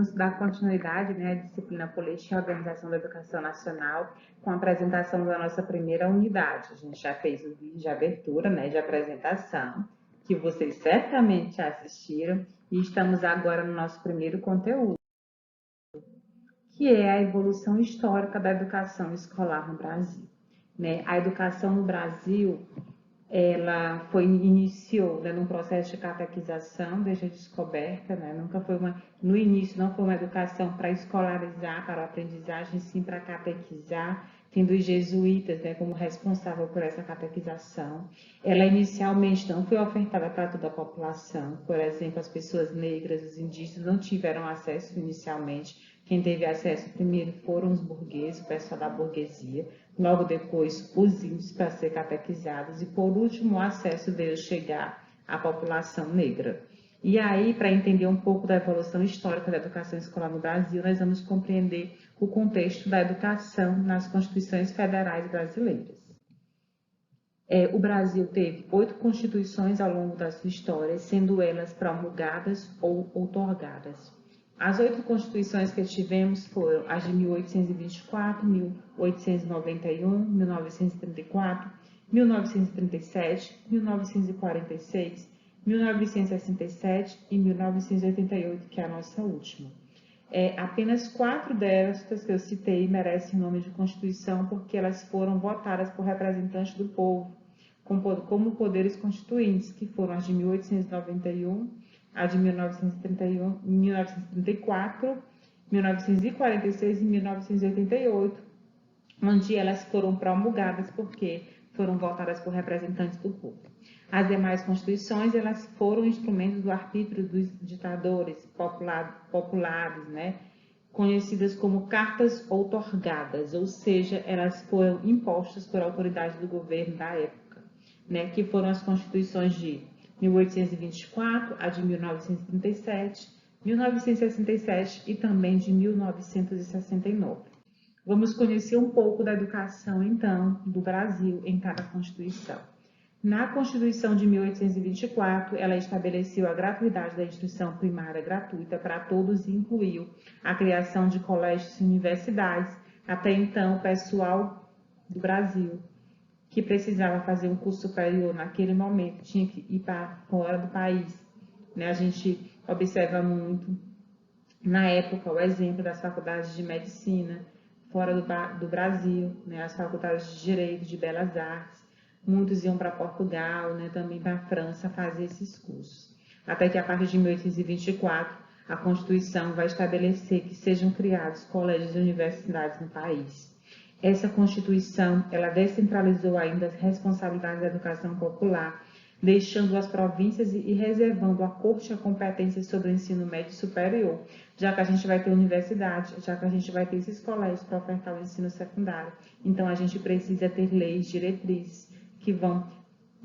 vamos dar continuidade, né, à disciplina Política e Organização da Educação Nacional com a apresentação da nossa primeira unidade. A gente já fez o vídeo de abertura, né, de apresentação, que vocês certamente já assistiram, e estamos agora no nosso primeiro conteúdo, que é a evolução histórica da educação escolar no Brasil. Né? A educação no Brasil, ela iniciou, né, num processo de catequização desde a descoberta, né? No início não foi uma educação para escolarizar, para a aprendizagem, sim para catequizar, tendo os jesuítas, né, como responsável por essa catequização. Ela inicialmente não foi ofertada para toda a população, por exemplo, as pessoas negras, os indígenas não tiveram acesso inicialmente. Quem teve acesso primeiro foram os burgueses, o pessoal da burguesia, logo depois os índios para ser catequizados e, por último, o acesso veio chegar à população negra. E aí, para entender um pouco da evolução histórica da educação escolar no Brasil, nós vamos compreender o contexto da educação nas constituições federais brasileiras. O Brasil teve 8 constituições ao longo da sua história, sendo elas promulgadas ou outorgadas. As 8 constituições que tivemos foram as de 1824, 1891, 1934, 1937, 1946, 1967 e 1988, que é a nossa última. Apenas 4 destas que eu citei merecem o nome de Constituição porque elas foram votadas por representantes do povo, como poderes constituintes, que foram as de 1891, a de 1931, 1934, 1946 e 1988, onde elas foram promulgadas porque foram votadas por representantes do povo. As demais constituições, elas foram instrumentos do arbítrio dos ditadores populares, né? Conhecidas como cartas outorgadas, ou seja, elas foram impostas por autoridade do governo da época, né? Que foram as constituições de 1824, a de 1937, 1967 e também de 1969. Vamos conhecer um pouco da educação, então, do Brasil em cada Constituição. Na Constituição de 1824, ela estabeleceu a gratuidade da instrução primária gratuita para todos e incluiu a criação de colégios e universidades. Até então, o pessoal do Brasil que precisava fazer um curso superior naquele momento tinha que ir para fora do país. Né? A gente observa muito, na época, o exemplo das faculdades de medicina fora do Brasil, né? As faculdades de Direito, de Belas Artes. Muitos iam para Portugal, né? Também para a França fazer esses cursos. Até que, a partir de 1824, a Constituição vai estabelecer que sejam criados colégios e universidades no país. Essa Constituição, ela descentralizou ainda as responsabilidades da educação popular, deixando as províncias e reservando à corte a competência sobre o ensino médio superior, já que a gente vai ter universidade, já que a gente vai ter esses colégios para ofertar o ensino secundário. Então, a gente precisa ter leis, diretrizes, que vão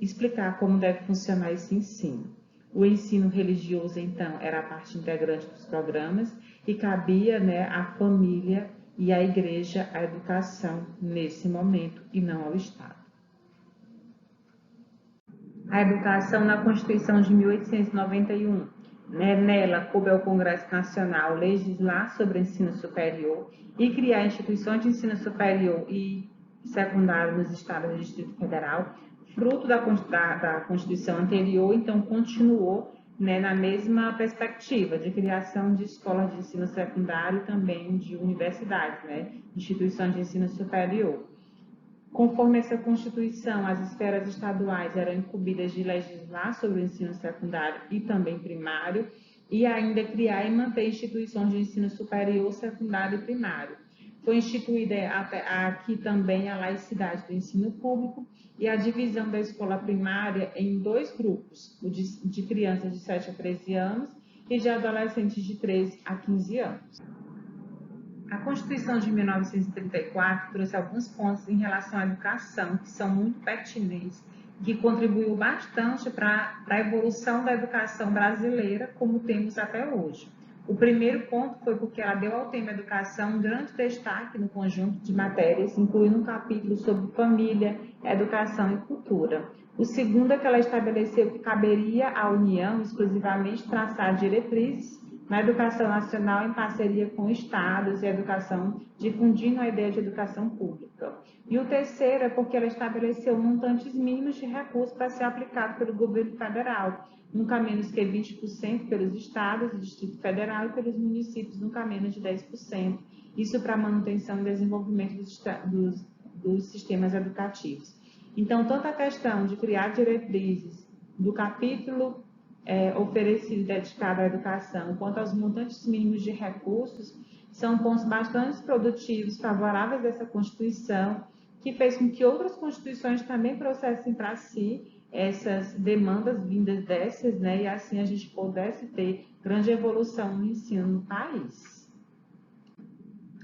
explicar como deve funcionar esse ensino. O ensino religioso, então, era a parte integrante dos programas e cabia, né, à família e à igreja a educação nesse momento e não ao Estado. A educação na Constituição de 1891, né, nela coube ao Congresso Nacional legislar sobre ensino superior e criar instituições de ensino superior e secundário nos estados do Distrito Federal, fruto da Constituição anterior, então continuou, né, na mesma perspectiva de criação de escolas de ensino secundário e também de universidades, né, instituições de ensino superior. Conforme essa Constituição, as esferas estaduais eram incumbidas de legislar sobre o ensino secundário e também primário, e ainda criar e manter instituições de ensino superior, secundário e primário. Foi instituída aqui também a laicidade do ensino público e a divisão da escola primária em 2 grupos, o de crianças de 7 a 13 anos e de adolescentes de 13 a 15 anos. A Constituição de 1934 trouxe alguns pontos em relação à educação que são muito pertinentes e que contribuiu bastante para a evolução da educação brasileira como temos até hoje. O primeiro ponto foi porque ela deu ao tema educação um grande destaque no conjunto de matérias, incluindo um capítulo sobre família, educação e cultura. O segundo é que ela estabeleceu que caberia à União exclusivamente traçar diretrizes na educação nacional em parceria com estados e educação, difundindo a ideia de educação pública. E o terceiro é porque ela estabeleceu montantes mínimos de recursos para ser aplicado pelo governo federal, nunca menos que 20% pelos estados e Distrito Federal e pelos municípios, nunca menos de 10%. Isso para manutenção e desenvolvimento dos sistemas educativos. Então, tanto a questão de criar diretrizes do capítulo oferecido e dedicado à educação, quanto aos montantes mínimos de recursos, são pontos bastante produtivos, favoráveis dessa Constituição, que fez com que outras constituições também trouxessem para si essas demandas vindas dessas, né, e assim a gente pudesse ter grande evolução no ensino no país.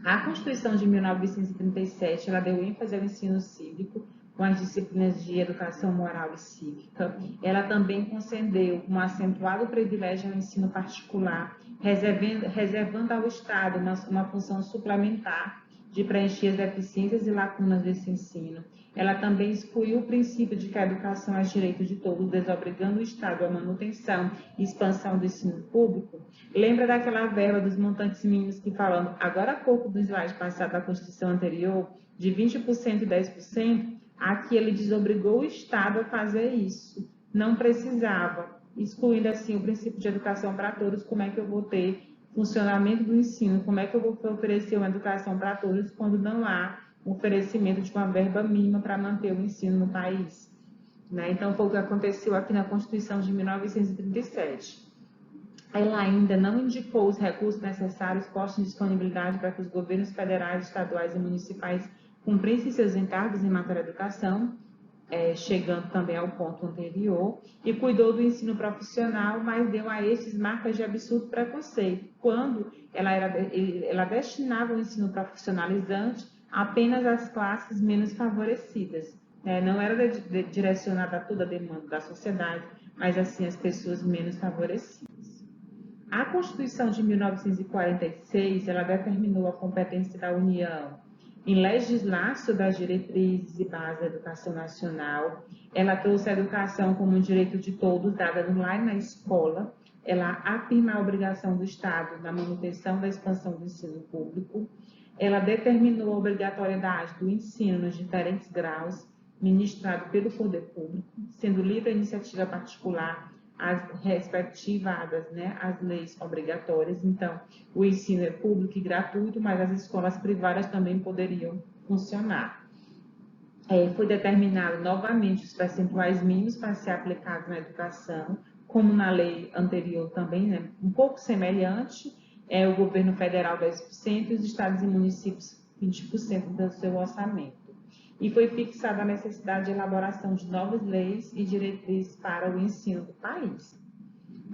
A Constituição de 1937, ela deu ênfase ao ensino cívico, com as disciplinas de educação moral e cívica. Ela também concedeu um acentuado privilégio ao ensino particular, reservando ao Estado uma função suplementar de preencher as deficiências e lacunas desse ensino. Ela também excluiu o princípio de que a educação é direito de todos, desobrigando o Estado à manutenção e expansão do ensino público. Lembra daquela verba dos montantes mínimos que falando agora há pouco do slide passado da Constituição anterior, de 20% e 10%? Aqui ele desobrigou o Estado a fazer isso. Não precisava, excluindo assim o princípio de educação para todos. Como é que eu vou ter funcionamento do ensino? Como é que eu vou oferecer uma educação para todos quando não há oferecimento de uma verba mínima para manter o ensino no país? Né? Então, foi o que aconteceu aqui na Constituição de 1937. Ela ainda não indicou os recursos necessários postos em disponibilidade para que os governos federais, estaduais e municipais cumprissem seus encargos em matéria de educação, chegando também ao ponto anterior, e cuidou do ensino profissional, mas deu a esses marcas de absurdo preconceito, quando ela destinava o ensino profissionalizante apenas às classes menos favorecidas. Não era direcionada a toda a demanda da sociedade, mas assim às pessoas menos favorecidas. A Constituição de 1946, ela determinou a competência da União em legislar sobre as diretrizes e bases da educação nacional. Ela trouxe a educação como um direito de todos, dada online na escola. Ela afirma a obrigação do Estado na manutenção da expansão do ensino público. Ela determinou a obrigatoriedade do ensino nos diferentes graus, ministrado pelo poder público, sendo livre a iniciativa particular, as respectivadas, né, as leis obrigatórias. Então, o ensino é público e gratuito, mas as escolas privadas também poderiam funcionar. Foi determinado novamente os percentuais mínimos para ser aplicados na educação, como na lei anterior também, né, um pouco semelhante, o governo federal 10% e os estados e municípios 20% do seu orçamento. E foi fixada a necessidade de elaboração de novas leis e diretrizes para o ensino do país.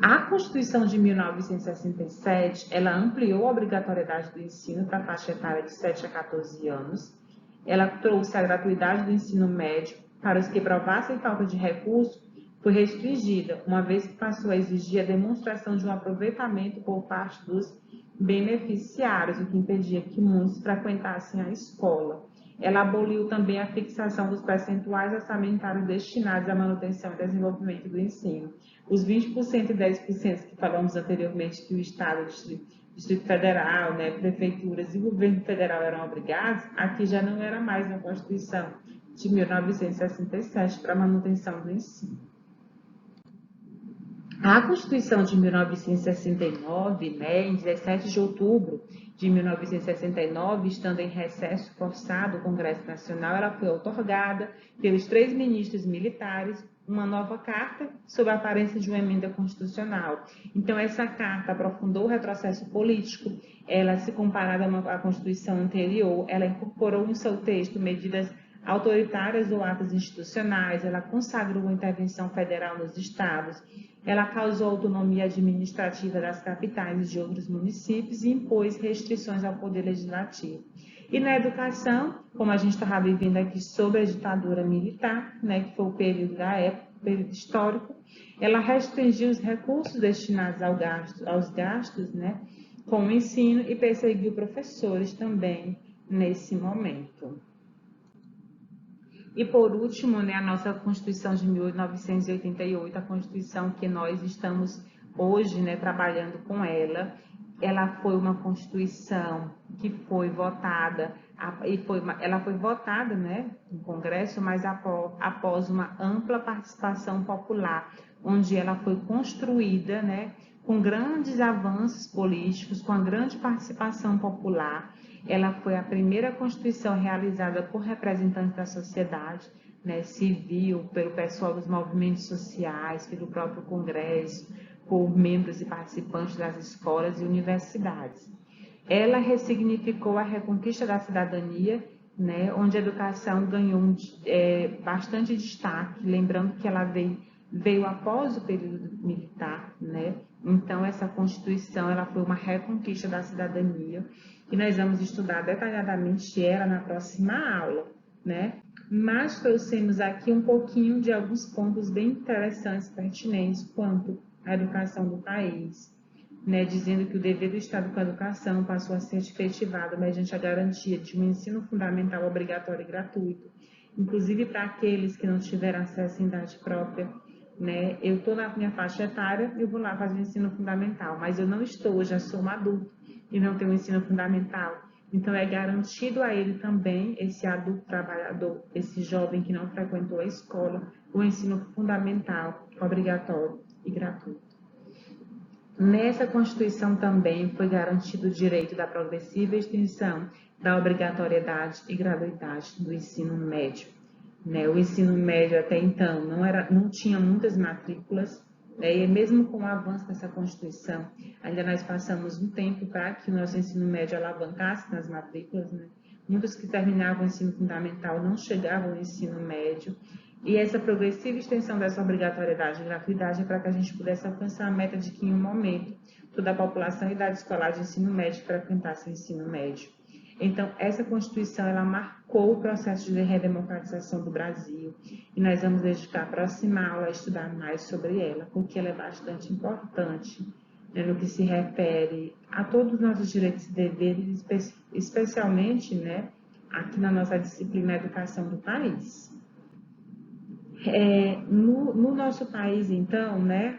A Constituição de 1967, ela ampliou a obrigatoriedade do ensino para a faixa etária de 7 a 14 anos. Ela trouxe a gratuidade do ensino médio para os que provassem falta de recurso, foi restringida, uma vez que passou a exigir a demonstração de um aproveitamento por parte dos beneficiários, o que impedia que muitos frequentassem a escola. Ela aboliu também a fixação dos percentuais orçamentários destinados à manutenção e desenvolvimento do ensino. Os 20% e 10% que falamos anteriormente que o Estado, o Distrito Federal, né, prefeituras e o governo federal eram obrigados, aqui já não era mais na Constituição de 1967 para a manutenção do ensino. A Constituição de 1969, né, em 17 de outubro de 1969, estando em recesso forçado o Congresso Nacional, ela foi outorgada pelos 3 ministros militares uma nova carta sob a aparência de uma emenda constitucional. Então, essa carta aprofundou o retrocesso político, ela, se comparada à Constituição anterior, ela incorporou em seu texto medidas autoritárias ou atos institucionais, ela consagrou a intervenção federal nos estados, ela causou autonomia administrativa das capitais e de outros municípios e impôs restrições ao poder legislativo. E na educação, como a gente estava vivendo aqui sobre a ditadura militar, né, que foi o período da época, o período histórico, ela restringiu os recursos destinados aos gastos, né, com o ensino e perseguiu professores também nesse momento. E, por último, né, a nossa Constituição de 1988, a Constituição que nós estamos hoje, né, trabalhando com ela, ela foi uma Constituição que foi votada, ela foi votada, né, no Congresso, mas após uma ampla participação popular, onde ela foi construída, né, com grandes avanços políticos, com a grande participação popular. Ela foi a primeira Constituição realizada por representantes da sociedade, né, civil, pelo pessoal dos movimentos sociais, pelo próprio Congresso, por membros e participantes das escolas e universidades. Ela ressignificou a reconquista da cidadania, né, onde a educação ganhou bastante destaque, lembrando que ela veio após o período militar, né? Então, essa Constituição ela foi uma reconquista da cidadania, e nós vamos estudar detalhadamente ela na próxima aula, né? Mas trouxemos aqui um pouquinho de alguns pontos bem interessantes, pertinentes, quanto à educação do país, né? Dizendo que o dever do Estado com a educação passou a ser efetivado mediante a garantia de um ensino fundamental obrigatório e gratuito, inclusive para aqueles que não tiveram acesso em idade própria, né? Eu estou na minha faixa etária, eu vou lá fazer o ensino fundamental, mas eu não estou, já sou um adulto e não tenho ensino fundamental. Então, é garantido a ele também, esse adulto trabalhador, esse jovem que não frequentou a escola, o ensino fundamental, obrigatório e gratuito. Nessa Constituição também foi garantido o direito da progressiva extensão da obrigatoriedade e gratuidade do ensino médio, né? O ensino médio até então não tinha muitas matrículas, né? E mesmo com o avanço dessa Constituição, ainda nós passamos um tempo para que o nosso ensino médio alavancasse nas matrículas, né? Muitos que terminavam o ensino fundamental não chegavam ao ensino médio, e essa progressiva extensão dessa obrigatoriedade e gratuidade é para que a gente pudesse alcançar a meta de que, em um momento, toda a população em idade escolar de ensino médio frequentasse o ensino médio. Então, essa Constituição, ela marcou o processo de redemocratização do Brasil, e nós vamos dedicar a próxima aula a estudar mais sobre ela, porque ela é bastante importante, né, no que se refere a todos os nossos direitos e deveres, especialmente, né, aqui na nossa disciplina Educação do País. No nosso país, então, né,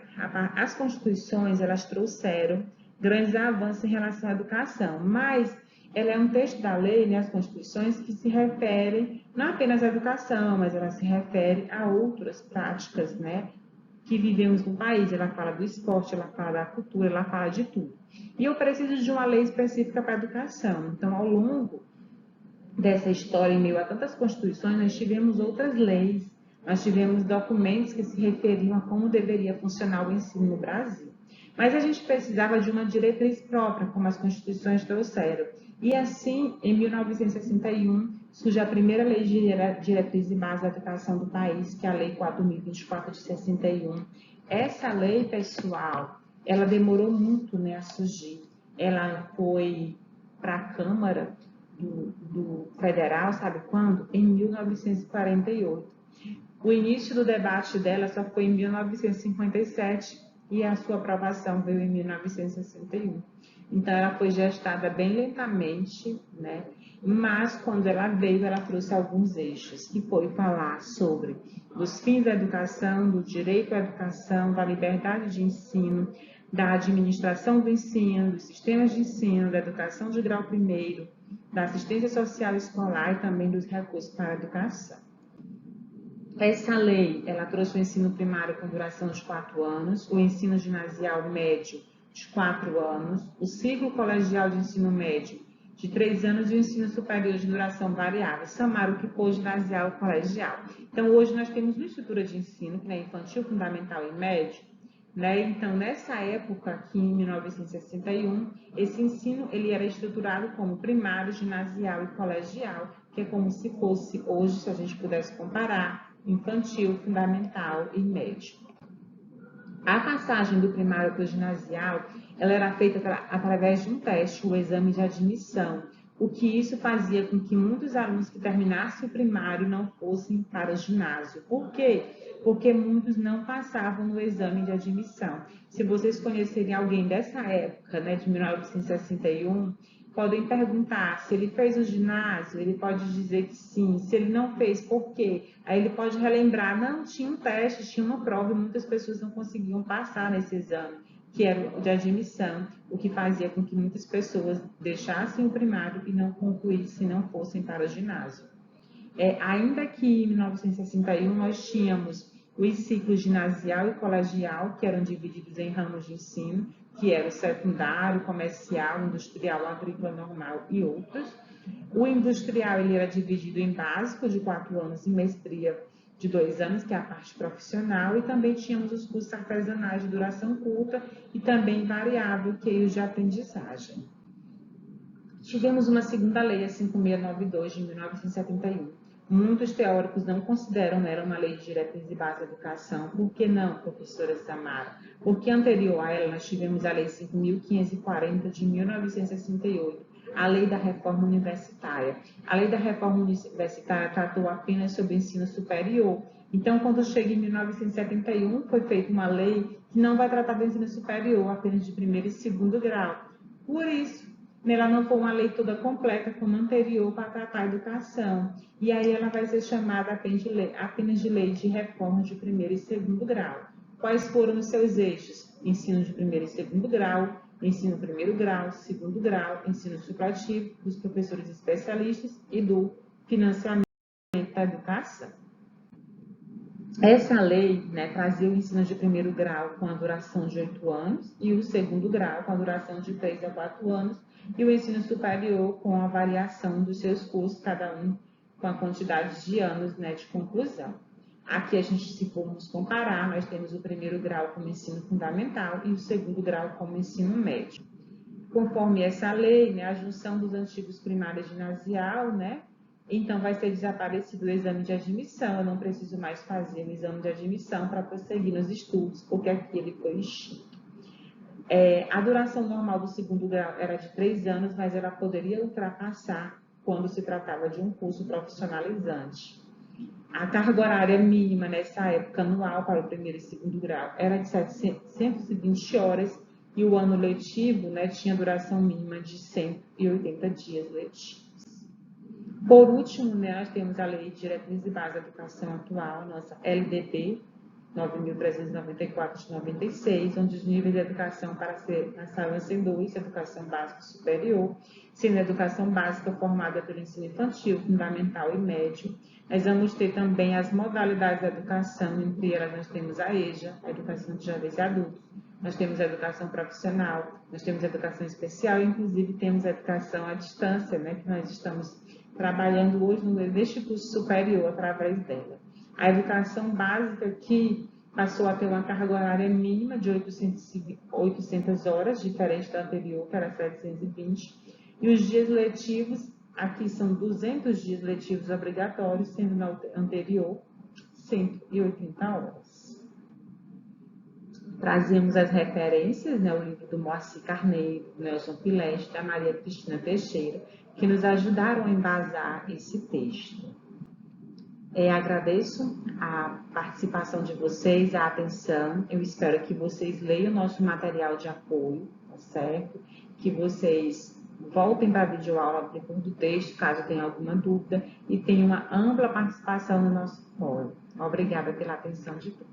as constituições, elas trouxeram grandes avanços em relação à educação, mas ela é um texto da lei, né, as constituições, que se referem não apenas à educação, mas ela se refere a outras práticas, né, que vivemos no país. Ela fala do esporte, ela fala da cultura, ela fala de tudo. E eu preciso de uma lei específica para a educação. Então, ao longo dessa história, em meio a tantas constituições, nós tivemos outras leis, nós tivemos documentos que se referiam a como deveria funcionar o ensino no Brasil. Mas a gente precisava de uma diretriz própria, como as constituições trouxeram. E assim, em 1961, surge a primeira lei de diretriz e base da educação do país, que é a Lei 4.024 de 61. Essa lei, pessoal, ela demorou muito, né, a surgir. Ela foi para a Câmara do Federal, sabe quando? Em 1948. O início do debate dela só foi em 1957 e a sua aprovação veio em 1961. Então, ela foi gestada bem lentamente, né? Mas, quando ela veio, ela trouxe alguns eixos, que foi falar sobre os fins da educação, do direito à educação, da liberdade de ensino, da administração do ensino, dos sistemas de ensino, da educação de grau primeiro, da assistência social escolar e também dos recursos para a educação. Essa lei, ela trouxe o ensino primário com duração de 4 anos, o ensino ginasial médio de 4 anos, o ciclo colegial de ensino médio de 3 anos e o ensino superior de duração variável, chamaram o que for ginasial e colegial. Então, hoje nós temos uma estrutura de ensino, que é infantil, fundamental e médio, né? Então, nessa época, aqui em 1961, esse ensino ele era estruturado como primário, ginasial e colegial, que é como se fosse hoje, se a gente pudesse comparar, infantil, fundamental e médio. A passagem do primário para o ginasial, ela era feita através de um teste, o exame de admissão, o que isso fazia com que muitos alunos que terminassem o primário não fossem para o ginásio. Por quê? Porque muitos não passavam no exame de admissão. Se vocês conhecerem alguém dessa época, né, de 1961, podem perguntar se ele fez o ginásio, ele pode dizer que sim. Se ele não fez, por quê? Aí ele pode relembrar, não, tinha um teste, tinha uma prova e muitas pessoas não conseguiam passar nesse exame. que era o de admissão, o que fazia com que muitas pessoas deixassem o primário e não concluíssem, não fossem para o ginásio. Ainda que em 1961 nós tínhamos os ciclos ginasial e colegial, que eram divididos em ramos de ensino, que era o secundário, comercial, industrial, agrícola normal e outros. O industrial ele era dividido em básico, de 4 anos, e mestria de 2 anos, que é a parte profissional, e também tínhamos os cursos artesanais de duração curta e também variável, que é os de aprendizagem. Tivemos uma segunda lei, a 5692, de 1971. Muitos teóricos não consideram ela uma lei de diretriz e base da educação. Por que não, professora Samara? Porque anterior a ela nós tivemos a lei 5.540 de 1968, a lei da reforma universitária. A lei da reforma universitária tratou apenas sobre o ensino superior. Então, quando chega em 1971, foi feita uma lei que não vai tratar do ensino superior, apenas de primeiro e segundo grau. Por isso, ela não foi uma lei toda completa como a anterior para tratar a educação. E aí ela vai ser chamada apenas de lei de reforma de primeiro e segundo grau. Quais foram os seus eixos? Ensino de primeiro e segundo grau, ensino primeiro grau, segundo grau, ensino supletivo, dos professores especialistas e do financiamento da educação. Essa lei, trazia o ensino de primeiro grau com a duração de 8 anos e o segundo grau com a duração de 3 a 4 anos e o ensino superior com a variação dos seus cursos, cada um com a quantidade de anos de conclusão. Aqui, se formos comparar, nós temos o primeiro grau como ensino fundamental e o segundo grau como ensino médio. Conforme essa lei, a junção dos antigos primário ginasial, então vai ser desaparecido o exame de admissão, eu não preciso mais fazer o exame de admissão para prosseguir nos estudos, porque aqui ele foi extinto. A duração normal do segundo grau era de 3 anos, mas ela poderia ultrapassar quando se tratava de um curso profissionalizante. A carga horária mínima nessa época anual para o primeiro e segundo grau era de 720 horas e o ano letivo tinha duração mínima de 180 dias letivos. Por último, nós temos a Lei de Diretriz e Base da Educação atual, nossa LDB 9.394 de 96, onde os níveis de educação passaram a ser 2, educação básica e superior, sendo a educação básica formada pelo ensino infantil, fundamental e médio. Nós vamos ter também as modalidades da educação, entre elas nós temos a EJA, a educação de jovens e adultos, nós temos a educação profissional, nós temos a educação especial e inclusive temos a educação à distância, que nós estamos trabalhando hoje neste curso superior através dela. A educação básica que passou a ter uma carga horária mínima de 800 horas, diferente da anterior, que era 720, e os dias letivos, aqui são 200 dias letivos obrigatórios, sendo na anterior 180 horas. Trazemos as referências, o livro do Moacir Carneiro, do Nelson Pileste, da Maria Cristina Teixeira, que nos ajudaram a embasar esse texto. Agradeço a participação de vocês, a atenção. Eu espero que vocês leiam o nosso material de apoio, tá certo? Que vocês voltem para a videoaula depois do texto, caso tenha alguma dúvida, e tenham uma ampla participação no nosso fórum. Obrigada pela atenção de todos.